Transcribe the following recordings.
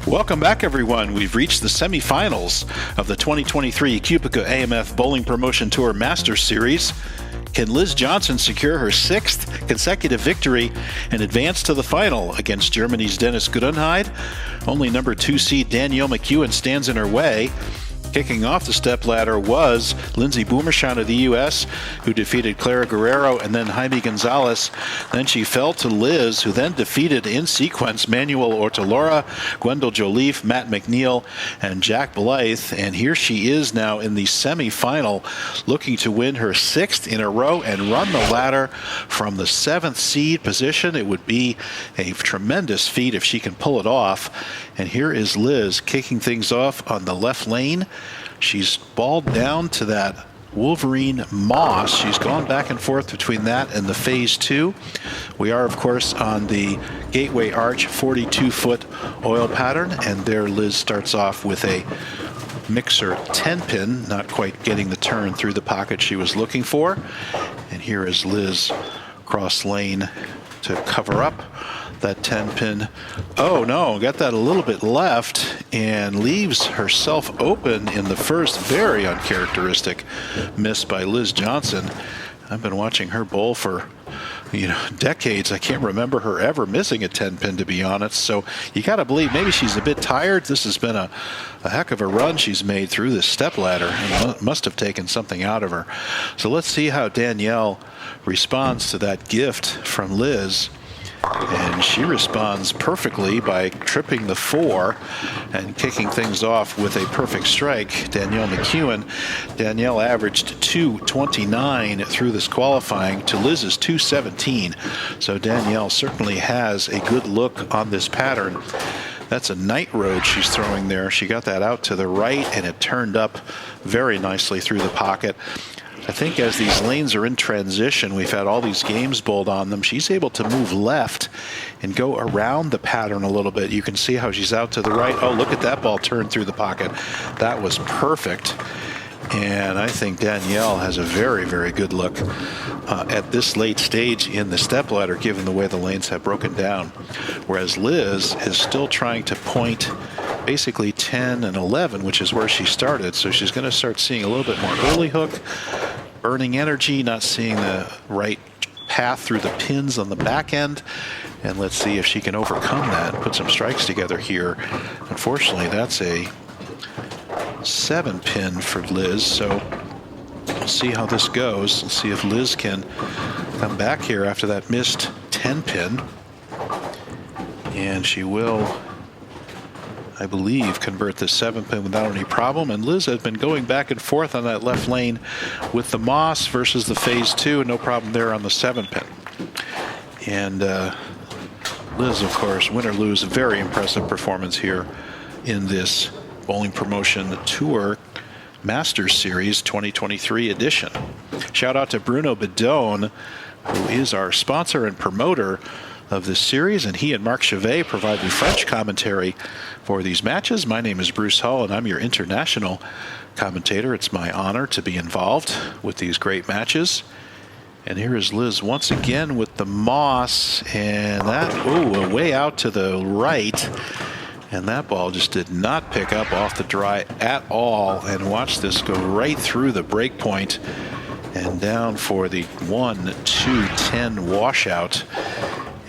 Welcome back, everyone. We've reached the semifinals of the 2023 QubicaAMF Bowling Promotion Tour Masters Series. Can Liz Johnson secure her 6th consecutive victory and advance to the final against Germany's Dennis Gudenheide? Only number 2 seed Danielle McEwan stands in her way. Kicking off the stepladder was Lindsay Boomershine of the U.S., who defeated Clara Guerrero and then Jaime Gonzalez. Then she fell to Liz, who then defeated in sequence Manuel Ortolora, Gwendol Joliffe, Matt McNeil, and Jack Blythe. And here she is now in the semifinal, looking to win her 6th in a row and run the ladder from the 7th seed position. It would be a tremendous feat if she can pull it off. And here is Liz kicking things off on the left lane. She's balled down to that Wolverine Moss. She's gone back and forth between that and the Phase 2. We are, of course, on the Gateway Arch 42-foot oil pattern, and there Liz starts off with a mixer 10-pin, not quite getting the turn through the pocket she was looking for. And here is Liz cross lane to cover up that 10-pin. Oh no, got that a little bit left and leaves herself open in the first. Very uncharacteristic miss by Liz Johnson. I've been watching her bowl for decades. I can't remember her ever missing a 10-pin, to be honest. So you got to believe maybe she's a bit tired. This has been a heck of a run she's made through this stepladder, and must have taken something out of her. So let's see how Danielle responds to that gift from Liz. And she responds perfectly by tripping the 4 and kicking things off with a perfect strike. Danielle McEwan. Danielle averaged 229 through this qualifying to Liz's 217. So Danielle certainly has a good look on this pattern. That's a night road she's throwing there. She got that out to the right, and it turned up very nicely through the pocket. I think as these lanes are in transition, we've had all these games bowled on them. She's able to move left and go around the pattern a little bit. You can see how she's out to the right. Oh, look at that ball turn through the pocket. That was perfect. And I think Danielle has a very, very good look at this late stage in the stepladder, given the way the lanes have broken down. Whereas Liz is still trying to point basically 10 and 11, which is where she started. So she's going to start seeing a little bit more early hook, burning energy, not seeing the right path through the pins on the back end. And let's see if she can overcome that and put some strikes together here. Unfortunately, that's a 7-pin for Liz, so we'll see how this goes. We'll see if Liz can come back here after that missed 10-pin. And she will, I believe, convert this 7-pin without any problem. And Liz has been going back and forth on that left lane with the Moss versus the Phase 2, no problem there on the 7-pin. And Liz, of course, win or lose, a very impressive performance here in this Bowling Promotion Tour Masters Series 2023 edition. Shout out to Bruno Bidone, who is our sponsor and promoter of this series, and he and Marc Chavet provide the French commentary for these matches. My name is Bruce Hull, and I'm your international commentator. It's my honor to be involved with these great matches. And here is Liz once again with the Moss, and that, way out to the right. And that ball just did not pick up off the dry at all. And watch this go right through the break point and down for the 1-2-10 washout.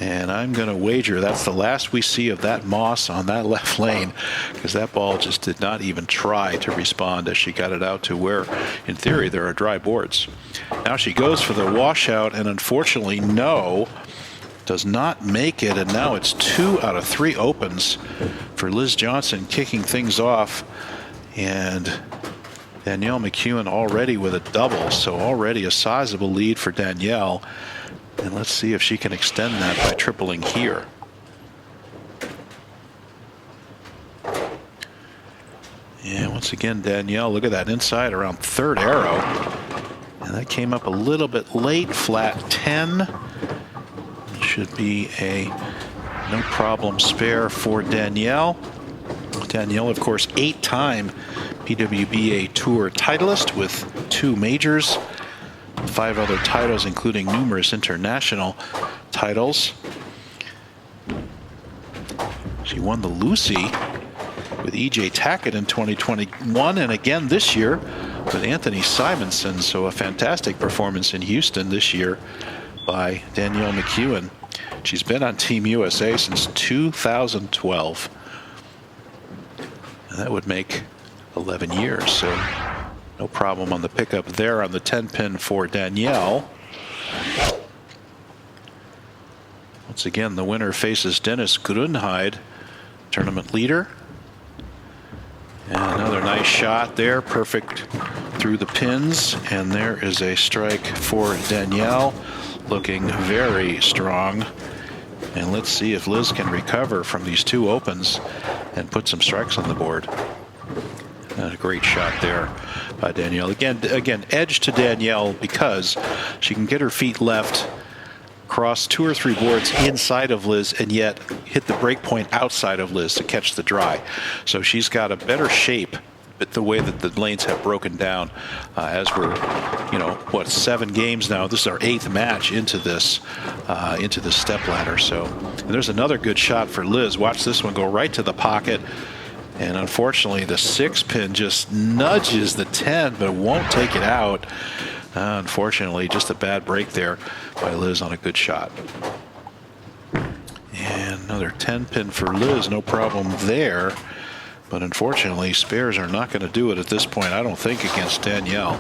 And I'm going to wager that's the last we see of that Moss on that left lane, because that ball just did not even try to respond as she got it out to where, in theory, there are dry boards. Now she goes for the washout, and unfortunately, no, does not make it. And now it's 2 out of 3 opens for Liz Johnson, kicking things off. And Danielle McEwan already with a double, so already a sizable lead for Danielle. And let's see if she can extend that by tripling here. And once again, Danielle, look at that inside around 3rd arrow. And that came up a little bit late, flat 10. It should be a no problem spare for Danielle. Danielle, of course, 8-time PWBA Tour titleist with 2 majors, 5 other titles, including numerous international titles. She won the Lucy with E.J. Tackett in 2021, and again this year with Anthony Simonson. So a fantastic performance in Houston this year by Danielle McEwan. She's been on Team USA since 2012. And that would make 11 years. So no problem on the pickup there on the 10-pin for Danielle. Once again, the winner faces Dennis Grunheid, tournament leader. And another nice shot there, perfect through the pins. And there is a strike for Danielle, looking very strong. And let's see if Liz can recover from these two opens and put some strikes on the board. And a great shot there by Danielle. Again, edge to Danielle because she can get her feet left, cross 2 or 3 boards inside of Liz, and yet hit the break point outside of Liz to catch the dry. So she's got a better shape, but the way that the lanes have broken down as we're, 7 games now. This is our 8th match into this step ladder. So and there's another good shot for Liz. Watch this one go right to the pocket. And unfortunately, the 6-pin just nudges the 10, but won't take it out. Unfortunately, just a bad break there by Liz on a good shot. And another 10-pin for Liz, no problem there. But unfortunately, spares are not going to do it at this point, I don't think, against Danielle.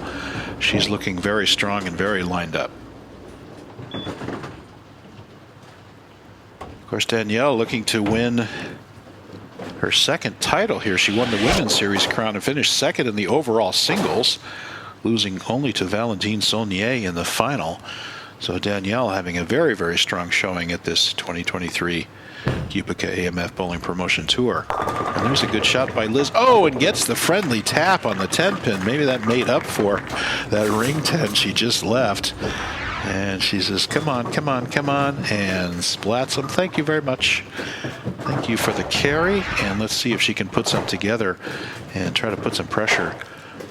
She's looking very strong and very lined up. Of course, Danielle looking to win her 2nd title here. She won the Women's Series crown and finished 2nd in the overall singles, losing only to Valentine Saulnier in the final. So Danielle having a very, very strong showing at this 2023 QubicaAMF Bowling Promotion Tour. And there's a good shot by Liz. Oh, and gets the friendly tap on the 10-pin. Maybe that made up for that ring 10 she just left. And she says, come on, come on, come on, and splats them. Thank you very much. Thank you for the carry. And let's see if she can put some together and try to put some pressure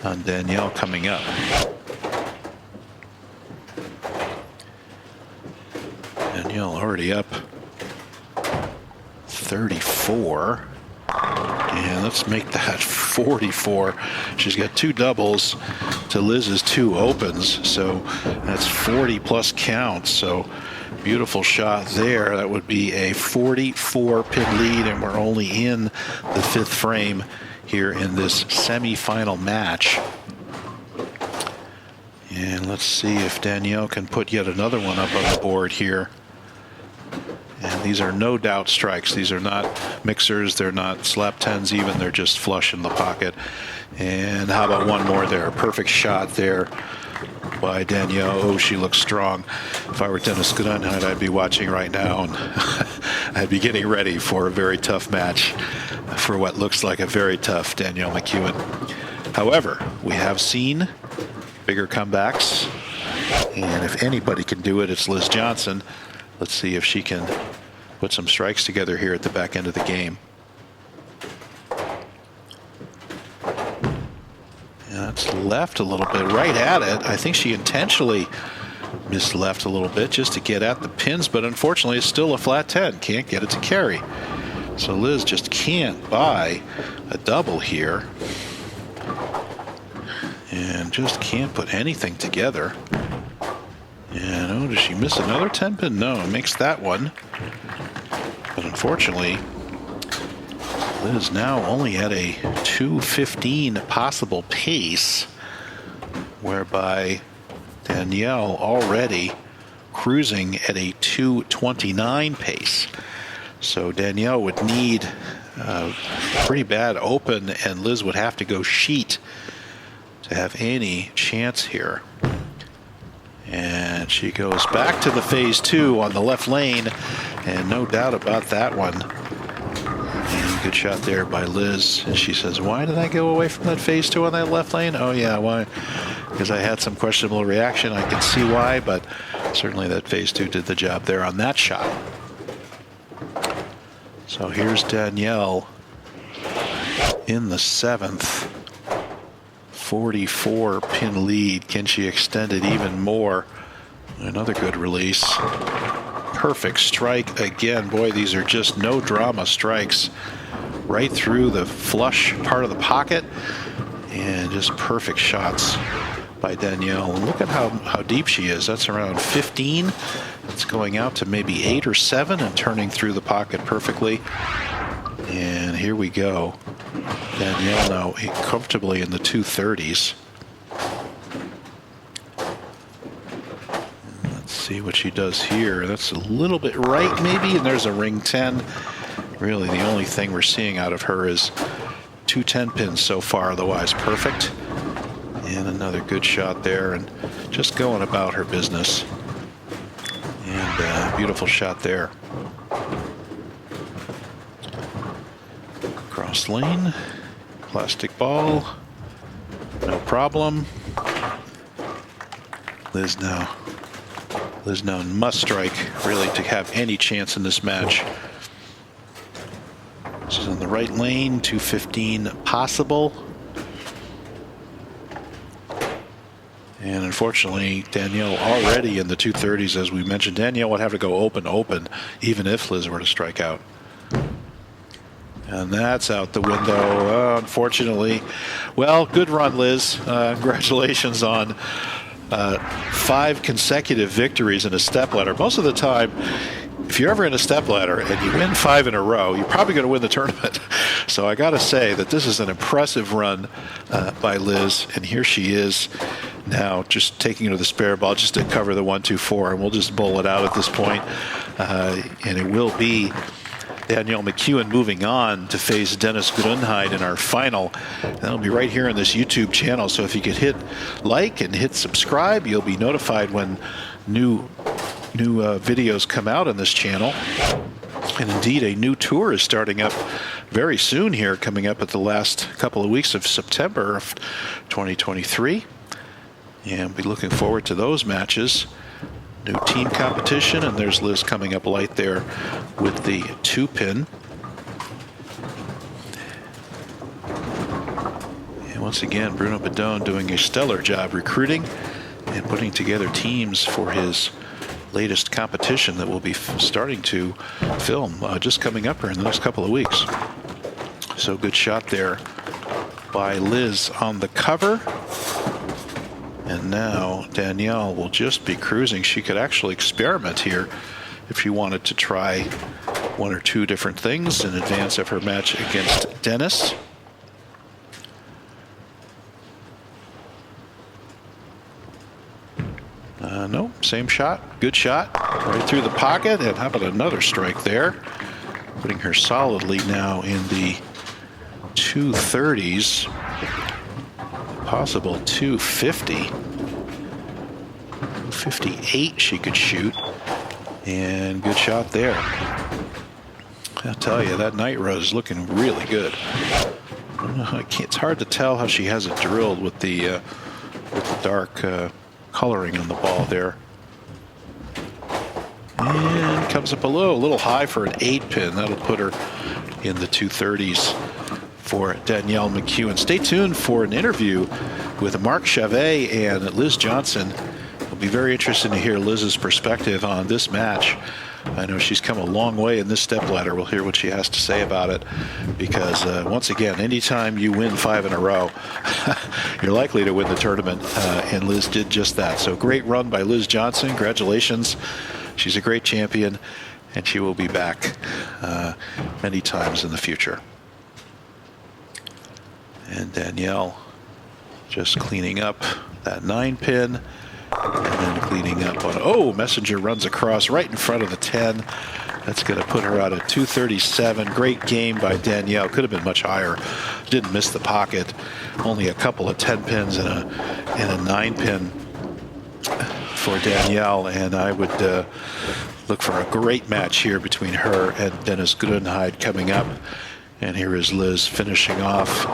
on Danielle coming up. Danielle already up 34. And let's make that 44. She's got 2 doubles to Liz's 2 opens. So that's 40 plus counts. So beautiful shot there. That would be a 44-pin lead, and we're only in the 5th frame here in this semifinal match. And let's see if Danielle can put yet another one up on the board here. And these are no doubt strikes. These are not mixers. They're not slap 10s even. They're just flush in the pocket. And how about one more there? Perfect shot there by Danielle. Oh, she looks strong. If I were Dennis Grunheid, I'd be watching right now, and I'd be getting ready for a very tough match for what looks like a very tough Danielle McEwan. However, we have seen bigger comebacks, and if anybody can do it, it's Liz Johnson. Let's see if she can put some strikes together here at the back end of the game. Yeah, that's left a little bit, right at it. I think she intentionally missed left a little bit just to get at the pins, but unfortunately it's still a flat 10. Can't get it to carry. So Liz just can't buy a double here. And just can't put anything together. And oh, does she miss another 10-pin? No, makes that one. But unfortunately, Liz now only at a 2:15 possible pace, whereby Danielle already cruising at a 2:29 pace. So Danielle would need a pretty bad open, and Liz would have to go sheet to have any chance here. And she goes back to the phase 2 on the left lane, and no doubt about that one. And good shot there by Liz. And she says, why did I go away from that phase 2 on that left lane? Oh yeah, why? Because I had some questionable reaction. I can see why, but certainly that phase 2 did the job there on that shot. So here's Danielle in the 7th. 44-pin lead. Can she extend it even more? Another good release. Perfect strike again. Boy, these are just no drama strikes right through the flush part of the pocket, and just perfect shots by Danielle. And look at how deep she is. That's around 15. It's going out to maybe 8 or 7 and turning through the pocket perfectly. And here we go. Danielle now comfortably in the 230s. Let's see what she does here. That's a little bit right maybe, and there's a ring 10. Really the only thing we're seeing out of her is 2 10 pins so far, otherwise perfect. And another good shot there, and just going about her business. And beautiful shot there. Cross lane, plastic ball, no problem. Liz now must strike really to have any chance in this match. She's in the right lane, 215 possible. And unfortunately, Danielle already in the 230s, as we mentioned. Danielle would have to go open, even if Liz were to strike out. And that's out the window, unfortunately. Well, good run, Liz. Congratulations on 5 consecutive victories in a stepladder. Most of the time, if you're ever in a stepladder and you win 5 in a row, you're probably going to win the tournament. So I got to say that this is an impressive run by Liz. And here she is now, just taking it to the spare ball just to cover the 1-2-4, and we'll just bowl it out at this point. And it will be Danielle McEwan moving on to face Dennis Grunheid in our final. That'll be right here on this YouTube channel. So if you could hit like and hit subscribe, you'll be notified when new videos come out on this channel. And indeed, a new tour is starting up very soon here, coming up at the last couple of weeks of September of 2023. And be looking forward to those matches. New team competition, and there's Liz coming up light there with the 2-pin. And once again, Bruno Bidone doing a stellar job recruiting and putting together teams for his latest competition that we'll be starting to film just coming up here in the next couple of weeks. So good shot there by Liz on the cover. And now Danielle will just be cruising. She could actually experiment here if she wanted to try 1 or 2 different things in advance of her match against Dennis. No, same shot. Good shot. Right through the pocket. And how about another strike there? Putting her solidly now in the 230s. Possible 250. 258 she could shoot. And good shot there. I'll tell you, that night rose is looking really good. It's hard to tell how she has it drilled with the dark coloring on the ball there. And comes up a little high for an 8-pin. That'll put her in the 230s for Danielle McEwan. Stay tuned for an interview with Marc Chavet and Liz Johnson. It'll be very interesting to hear Liz's perspective on this match. I know she's come a long way in this stepladder. We'll hear what she has to say about it, because once again, anytime you win 5 in a row, you're likely to win the tournament, and Liz did just that. So great run by Liz Johnson. Congratulations. She's a great champion, and she will be back many times in the future. And Danielle just cleaning up that 9-pin. And then cleaning up on, Messenger runs across right in front of the 10. That's going to put her out at 237. Great game by Danielle. Could have been much higher. Didn't miss the pocket. Only a couple of 10 pins and a 9-pin for Danielle. And I would look for a great match here between her and Dennis Grunheid coming up. And here is Liz finishing off.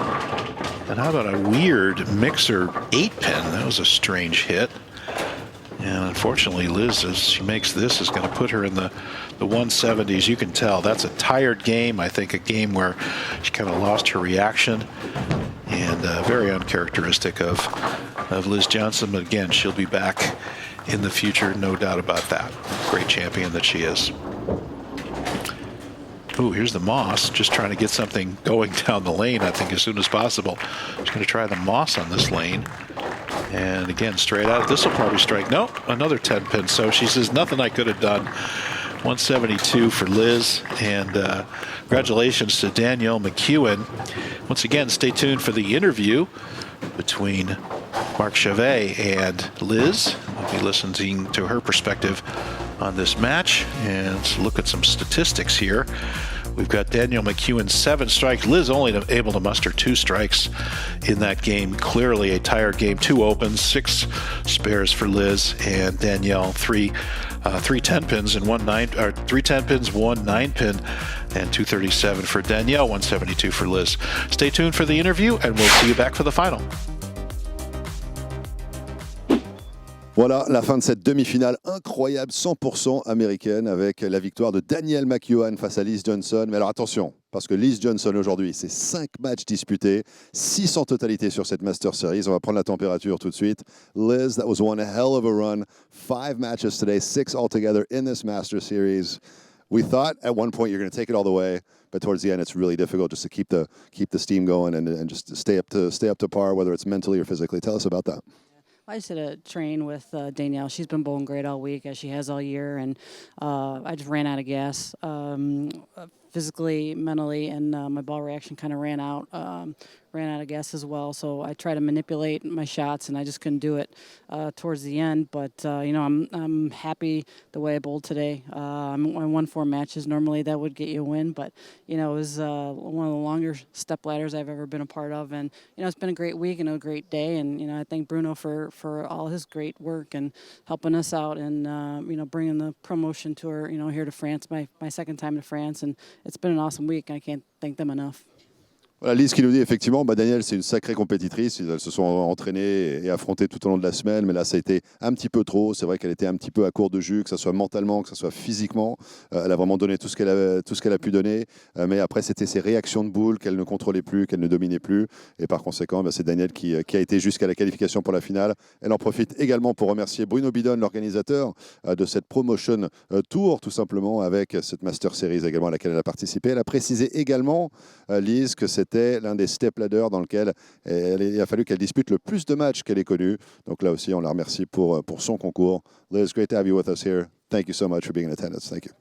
And how about a weird mixer 8-pin? That was a strange hit. And unfortunately, Liz, as she makes this, is going to put her in the 170s. You can tell that's a tired game. I think a game where she kind of lost her reaction, and very uncharacteristic of Liz Johnson. But again, she'll be back in the future, no doubt about that. Great champion that she is. Ooh, here's the Moss, just trying to get something going down the lane, I think, as soon as possible. She's going to try the Moss on this lane. And again, straight out. This will probably strike. Nope, another 10 pin. So she says, nothing I could have done. 172 for Liz. And congratulations to Danielle McEwan. Once again, stay tuned for the interview between Marc Chavet and Liz. We'll be listening to her perspective on this match and look at some statistics here. We've got Danielle McEwan 7 strikes. Liz only able to muster 2 strikes in that game. Clearly a tired game. 2 opens, 6 spares for Liz, and Danielle 3 10 pins and 1 9 or 3 10 pins, 1 9 pin, and 237 for Danielle, 172 for Liz. Stay tuned for the interview, and we'll see you back for the final. Voilà la fin de cette demi-finale incroyable, 100% américaine, avec la victoire de Danielle McEwan face à Liz Johnson. Mais alors attention, parce que Liz Johnson aujourd'hui, c'est 5 matchs disputés, 6 en totalité sur cette Master Series. On va prendre la température tout de suite. Liz, that was one hell of a run. 5 matches today, 6 altogether in this Master Series. We thought at one point you're going to take it all the way, but towards the end it's really difficult just to keep the steam going and just stay up to par, whether it's mentally or physically. Tell us about that. I just did a train with Danielle. She's been bowling great all week, as she has all year, and I just ran out of gas physically, mentally, and my ball reaction kind of ran out of gas as well. So I tried to manipulate my shots, and I just couldn't do it towards the end. But I'm happy the way I bowled today. I won 4 matches. Normally that would get you a win, but it was one of the longer step ladders I've ever been a part of, and it's been a great week and a great day. And I thank Bruno for all his great work and helping us out, and bringing the promotion tour here to France, my second time to France, and it's been an awesome week. I can't thank them enough. Voilà, Lise qui nous dit effectivement, Danielle c'est une sacrée compétitrice, elles se sont entraînées et affrontées tout au long de la semaine, mais là ça a été un petit peu trop, c'est vrai qu'elle était un petit peu à court de jus, que ce soit mentalement, que ce soit physiquement, elle a vraiment donné tout ce qu'elle a pu donner, mais après c'était ses réactions de boule qu'elle ne contrôlait plus, qu'elle ne dominait plus, et par conséquent c'est Danielle qui a été jusqu'à la qualification pour la finale. Elle en profite également pour remercier Bruno Bidone, l'organisateur de cette Promotion Tour, tout simplement, avec cette Master Series également à laquelle elle a participé. Elle a précisé également, Lise, que c'était l'un des step ladders dans lequel il a fallu qu'elle dispute le plus de matchs qu'elle ait connus. Donc là aussi, on la remercie pour son concours. Liz, great to have you with us here. Thank you so much for being in attendance. Thank you.